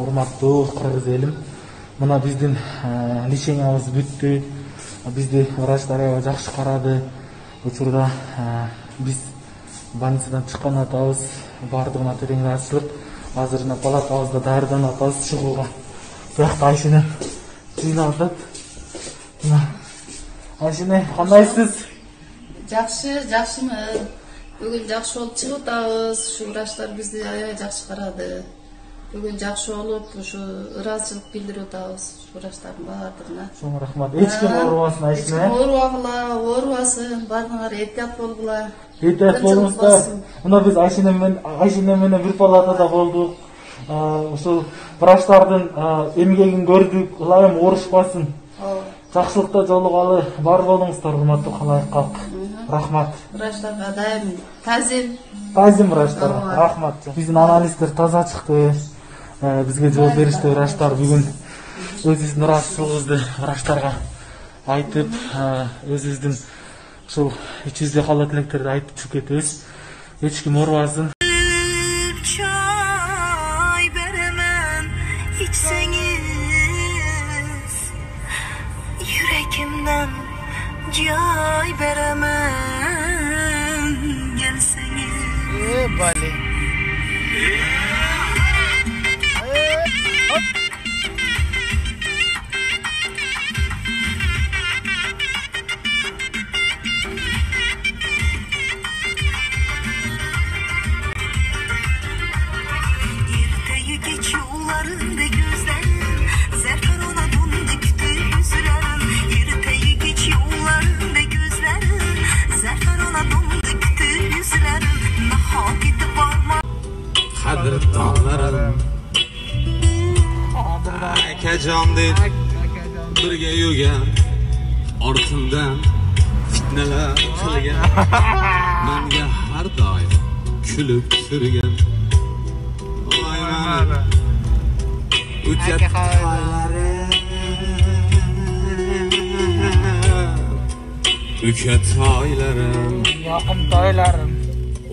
Урматтуу кыргыз элим, мына биздин лечениябыз бүттү. Бизди врачтар аябай жакшы карады. Учурда биз больницадан чыккан атабыз, бардыгына терең ыраазычылык. Азыр мына палатабызда даярданып атабыз чыгууга. Биякта Айшене жыйнап атат. Айшене, кандайсыз? Жакшымын. Бүгүн жакшы болуп чыгып атабыз. Ушу врачтар бизди аябай жакшы карады. Бүгүн жакшы болуп, ушу ыраазычылык билдирип атабыз врачтардын баардыгына. Чоң рахмат. Эч ким оорубасын Айшене. Оорубасын, баардыгыңар эптеп болгула. Эптеп болуңуздар. Мына биз Айшене менен бир палатада болдук. Ушул врачтардын эмгегин көрдүк. Ылайым оорушпасын. Жакшылыкта жолугалы бар болуңуздар, урматтуу калайык калк. Рахмат. Врачтарга дайым тазим врачтарга рахмат. Биздин анализдер таза чыкты. Бизге жооп беришти врачтар. Бүгүн өзүбүздүн ыраазычылыгыбызды врачтарга айтып, өзүбүздүн ушул ичибизде калган тилектерди айтып чыгып кетебиз. Эч ким оорубасын. Çay veremem içseniz, yüreğimden cay veremem gelseniz. Bali. Kadir dağlarım Akacan deyip birge yürgen Ortimdan fitneler qilgan Menga har doim kulib turgan O'tgan toylarim Yaqin toylarim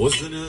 o'zini